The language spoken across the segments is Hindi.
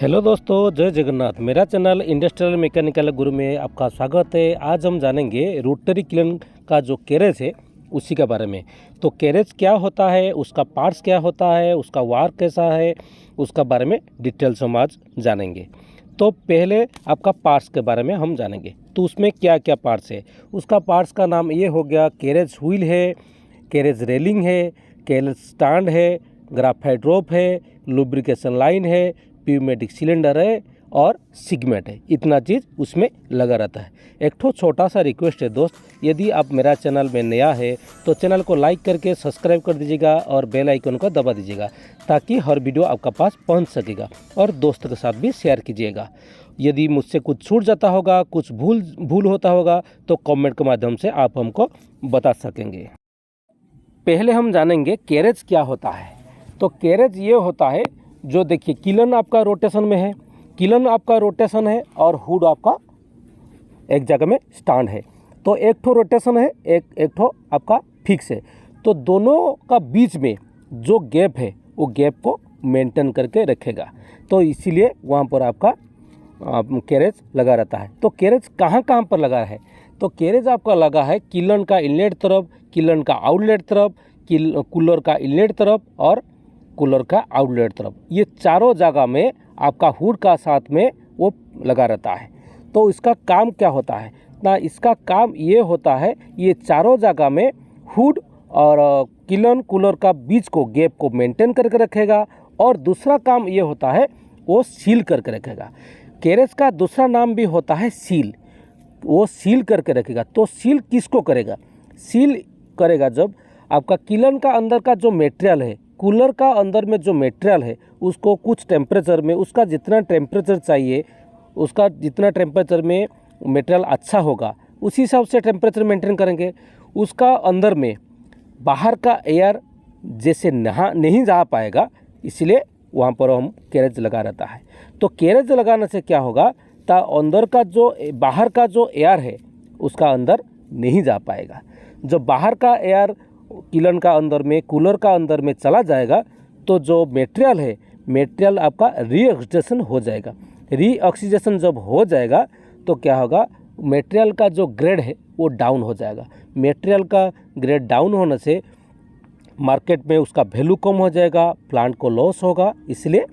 हेलो दोस्तों, जय जगन्नाथ। मेरा चैनल इंडस्ट्रियल मैकेनिकल गुरु में आपका स्वागत है। आज हम जानेंगे रोटरी किलन का जो कैरेज है उसी के बारे में। तो कैरेज क्या होता है, उसका पार्ट्स क्या होता है, उसका वार कैसा है, उसका बारे में डिटेल्स हम आज जानेंगे। तो पहले आपका पार्ट्स के बारे में हम जानेंगे। तो उसमें क्या क्या पार्ट्स है, उसका पार्ट्स का नाम ये हो गया, कैरेज व्हील है, कैरेज रेलिंग है, कैरेज स्टैंड है, ग्राफाइट रोप है, लुब्रिकेशन लाइन है, प्यूमेटिक सिलेंडर है और सिगमेंट है। इतना चीज़ उसमें लगा रहता है। एक ठो छोटा सा रिक्वेस्ट है दोस्त, यदि आप मेरा चैनल में नया है तो चैनल को लाइक करके सब्सक्राइब कर दीजिएगा और बेल आइकन को दबा दीजिएगा ताकि हर वीडियो आपका पास पहुंच सकेगा, और दोस्त के साथ भी शेयर कीजिएगा। यदि मुझसे कुछ छूट जाता होगा, कुछ भूल होता होगा तो कमेंट के माध्यम से आप हमको बता सकेंगे। पहले हम जानेंगे कैरेज क्या होता है। तो कैरेज ये होता है, जो देखिए किलन आपका रोटेशन में है, किलन आपका रोटेशन है और हुड आपका एक जगह में स्टैंड है। तो एक ठो रोटेशन है, एक ठो आपका फिक्स है। तो दोनों का बीच में जो गैप है वो गैप को मेंटेन करके रखेगा। तो इसीलिए वहाँ पर आपका कैरेज लगा रहता है। तो कैरेज कहाँ कहाँ पर लगा है, तो कैरेज आपका लगा है किलन का इनलेट तरफ, किलन का आउटलेट तरफ, कूलर का इनलेट तरफ और कूलर का आउटलेट तरफ। ये चारों जगह में आपका हुड का साथ में वो लगा रहता है। तो इसका काम क्या होता है ना, इसका काम ये होता है, ये चारों जगह में हुड और किलन कूलर का बीच को गैप को मेंटेन करके रखेगा। और दूसरा काम ये होता है, वो सील करके रखेगा। कैरेज का दूसरा नाम भी होता है सील, वो सील करके रखेगा। तो सील किसको करेगा, सील करेगा जब आपका किलन का अंदर का जो मटेरियल है, कूलर का अंदर में जो मटेरियल है, उसको कुछ टेम्परेचर में, उसका जितना टेम्परेचर चाहिए, उसका जितना टेम्परेचर में मटेरियल अच्छा होगा उसी हिसाब से टेम्परेचर मेंटेन करेंगे। उसका अंदर में बाहर का एयर जैसे नहीं जा पाएगा, इसलिए वहाँ पर हम कैरेज लगा रहता है। तो कैरेज लगाने से क्या होगा, तो अंदर का जो बाहर का जो एयर है उसका अंदर नहीं जा पाएगा। जब बाहर का एयर किलन का अंदर में, कूलर का अंदर में चला जाएगा तो जो मटेरियल है, मटेरियल आपका रीऑक्सीडेशन हो जाएगा। रीऑक्सीडेशन जब हो जाएगा तो क्या होगा, मटेरियल का जो ग्रेड है वो डाउन हो जाएगा। मटेरियल का ग्रेड डाउन होने से मार्केट में उसका वैल्यू कम हो जाएगा, प्लांट को लॉस होगा, इसलिए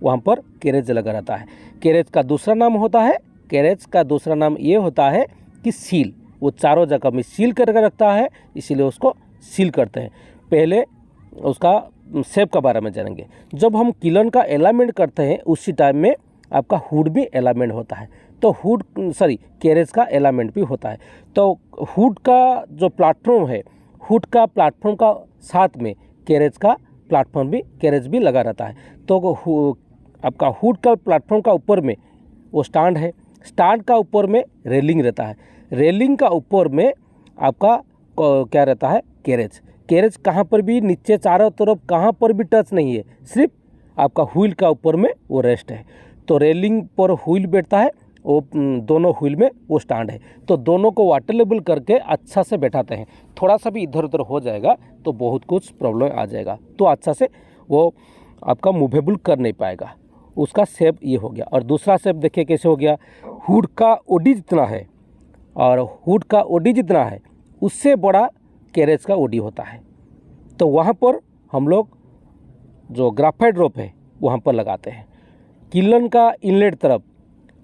वहाँ पर कैरेज लगा रहता है। कैरेज का दूसरा नाम होता है, कैरेज का दूसरा नाम ये होता है कि सील, वो चारों जगह में सील करके रखता है, इसीलिए उसको सील करते हैं। पहले उसका शेप के बारे में जानेंगे। जब हम किलन का अलाइनमेंट करते हैं उसी टाइम में आपका हुड भी अलाइनमेंट होता है। तो कैरेज का अलाइनमेंट भी होता है। तो हुड का जो प्लेटफॉर्म है, हुड का प्लेटफॉर्म का साथ में कैरेज भी लगा रहता है। तो आपका हुड का प्लेटफॉर्म का ऊपर में वो स्टैंड है, स्टैंड का ऊपर में रेलिंग रहता है, रेलिंग का ऊपर में आपका क्या रहता है, कैरेज। कैरेज कहाँ पर भी नीचे चारों तरफ कहाँ पर भी टच नहीं है, सिर्फ आपका व्हील का ऊपर में वो रेस्ट है। तो रेलिंग पर व्हील बैठता है, वो दोनों व्हील में वो स्टैंड है। तो दोनों को वाटर लेवल करके अच्छा से बैठाते हैं। थोड़ा सा भी इधर उधर हो जाएगा तो बहुत कुछ प्रॉब्लम आ जाएगा, तो अच्छा से वो आपका मूवेबल कर नहीं पाएगा। उसका शेप ये हो गया। और दूसरा शेप देखिए कैसे हो गया, हुड का ओडी जितना है और हुड का ओडी जितना है उससे बड़ा कैरेज का ओडी होता है। तो वहाँ पर हम लोग जो ग्राफाइट रोप है वहाँ पर लगाते हैं। किलन का इनलेट तरफ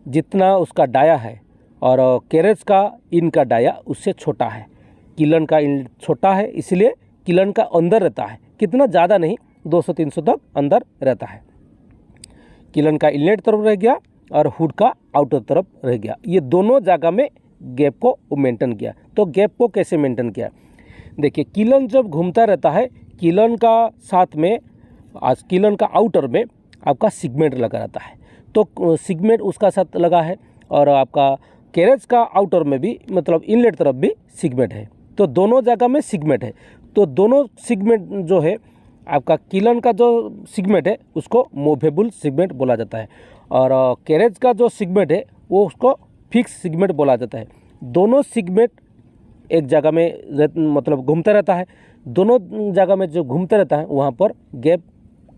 जितना उसका डाया है और कैरेज का इनका डाया उससे छोटा है। किलन का इनलेट छोटा है, इसलिए किलन का अंदर रहता है, कितना ज़्यादा नहीं, 200-300 तक अंदर रहता है। किलन का इनलेट तरफ रह गया और हुड का आउटर तरफ रह गया। ये दोनों जगह में गैप को मेंटेन किया। तो गैप को कैसे मेंटेन किया, देखिए किलन जब घूमता रहता है, किलन का साथ में किलन का आउटर में आपका सिगमेंट लगा रहता है। तो सिगमेंट उसका साथ लगा है और आपका कैरेज का आउटर में भी, मतलब इनलेट तरफ भी सिगमेंट है। तो दोनों जगह में सिगमेंट है। तो दोनों सिगमेंट जो है, आपका किलन का जो सिगमेंट है उसको मूवेबल सिगमेंट बोला जाता है और कैरेज का जो सिगमेंट है वो उसको फिक्स सिगमेंट बोला जाता है। दोनों सिगमेंट एक जगह में मतलब घूमता रहता है। दोनों जगह में जो घूमता रहता है वहाँ पर गैप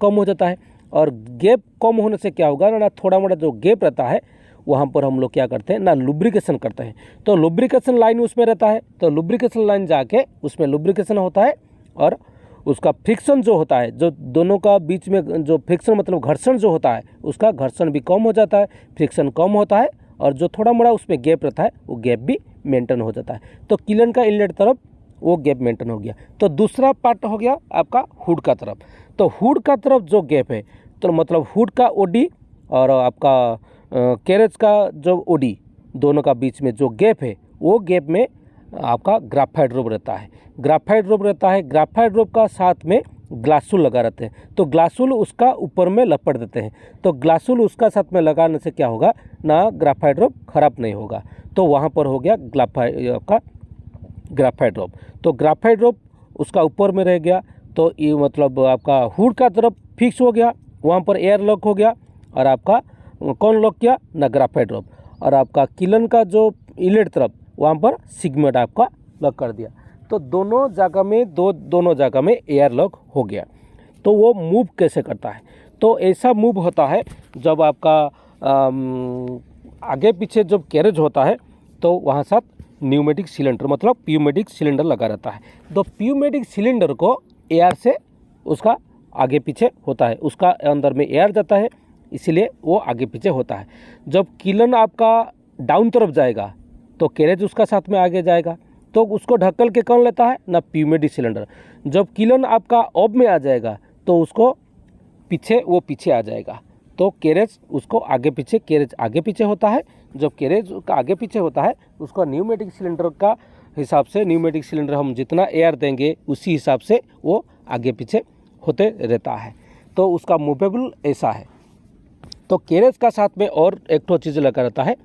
कम हो जाता है और गैप कम होने से क्या होगा ना, थोड़ा मोड़ा जो गैप रहता है वहाँ पर हम लोग क्या करते हैं ना, लुब्रिकेशन करते हैं। तो लुब्रिकेशन लाइन उसमें रहता है, तो लुब्रिकेशन लाइन जाके उसमें लुब्रिकेशन होता है और उसका फ्रिक्शन जो होता है, जो दोनों का बीच में जो फ्रिक्शन मतलब घर्षण जो होता है, उसका घर्षण भी कम हो जाता है, फ्रिक्शन कम होता है और जो थोड़ा मोड़ा उसमें गैप रहता है वो गैप भी मेंटेन हो जाता है। तो किलन का इनलेट तरफ वो गैप मेंटेन हो गया। तो दूसरा पार्ट हो गया आपका हुड का तरफ। तो हुड का तरफ जो गैप है, तो मतलब हुड का ओडी और आपका कैरेज का जो ओडी, दोनों का बीच में जो गैप है, वो गैप में आपका ग्राफाइट रोप रहता है। ग्राफाइट रोप रहता है, ग्राफाइट रोप का साथ में ग्लासुल लगा रहते हैं। तो ग्लासुल उसका ऊपर में लपेट देते हैं। तो ग्लासुल उसका साथ में लगाने से क्या होगा ना, ग्राफाइट रोप खराब नहीं होगा। तो वहाँ पर हो गया ग्राफाइट रोप। तो ग्राफाइट रोप उसका ऊपर में रह गया, तो ये मतलब आपका हुड का तरफ फिक्स हो गया, वहाँ पर एयर लॉक हो गया और आपका कौन लॉक किया ना, ग्राफाइट रोप। और आपका किलन का जो इनलेट तरफ वहाँ पर सिगमेंट आपका लॉक कर दिया। तो दोनों जगह में एयर लॉक हो गया। तो वो मूव कैसे करता है, तो ऐसा मूव होता है जब आपका आगे पीछे जब कैरेज होता है तो वहाँ साथ न्यूमेटिक सिलेंडर मतलब प्यूमेटिक सिलेंडर लगा रहता है। तो प्यूमेटिक सिलेंडर को एयर से उसका आगे पीछे होता है, उसका अंदर में एयर जाता है, इसीलिए वो आगे पीछे होता है। जब किलन आपका डाउन तरफ जाएगा तो कैरेज उसका साथ में आगे जाएगा, तो उसको ढक्कल के कौन लेता है ना, प्यूमेटिक सिलेंडर। जब किलन आपका ऑफ में आ जाएगा तो उसको पीछे आ जाएगा। तो कैरेज उसको आगे पीछे, कैरेज आगे पीछे होता है। जब कैरेज का आगे पीछे होता है उसको न्यूमेटिक सिलेंडर का हिसाब से, न्यूमेटिक सिलेंडर हम जितना एयर देंगे उसी हिसाब से वो आगे पीछे होते रहता है। तो उसका मूवेबल ऐसा है। तो कैरेज का साथ में और एक तो चीज़ लगा रहता है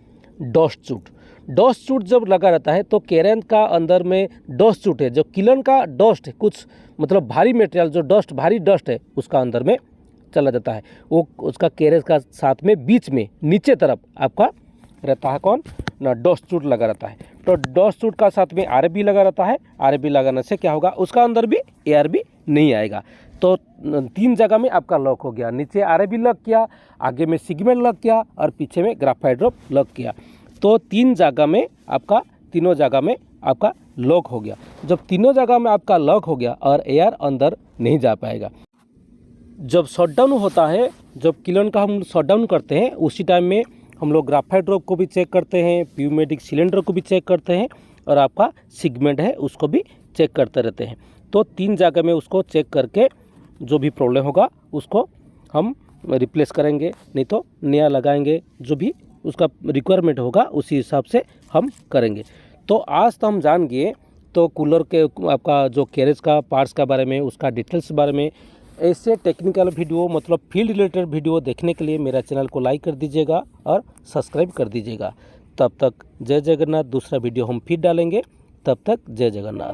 डस्ट सूट। डस्ट सूट जब लगा रहता है तो कैरेज का अंदर में डस्ट सूट है, जो किलन का डस्ट है, कुछ मतलब भारी मटेरियल जो डस्ट, भारी डस्ट है उसका अंदर में चला जाता है। वो उसका कैरेज का साथ में बीच में नीचे तरफ आपका रहता है कौन ना, डस्ट सूट लगा रहता है। तो डस्ट सूट का साथ में आरबी लगा रहता है। आरबी लगाने से क्या होगा, उसका अंदर भी एयर भी नहीं आएगा। तो 3 जगह में आपका लॉक हो गया, नीचे आरबी लॉक किया, आगे में सिगमेंट लॉक किया और पीछे में ग्राफाइट रोप लॉक किया। तो 3 जगह में आपका, तीनों जगह में आपका लॉक हो गया। जब तीनों जगह में आपका लॉक हो गया और एयर अंदर नहीं जा पाएगा। जब शटडाउन होता है, जब किलन का हम शटडाउन करते हैं, उसी टाइम में हम लोग ग्राफाइट रोप को भी चेक करते हैं, प्यूमेटिक सिलेंडर को भी चेक करते हैं और आपका सिगमेंट है उसको भी चेक करते रहते हैं। तो 3 जगह में उसको चेक करके जो भी प्रॉब्लम होगा उसको हम रिप्लेस करेंगे, नहीं तो नया लगाएंगे। जो भी उसका रिक्वायरमेंट होगा उसी हिसाब से हम करेंगे। तो आज तो हम जान गए तो कूलर के आपका जो कैरेज का पार्ट्स का बारे में, उसका डिटेल्स बारे में। ऐसे टेक्निकल वीडियो मतलब फील्ड रिलेटेड वीडियो देखने के लिए मेरा चैनल को लाइक कर दीजिएगा और सब्सक्राइब कर दीजिएगा। तब तक जय जगन्नाथ। दूसरा वीडियो हम फिर डालेंगे, तब तक जय जगन्नाथ।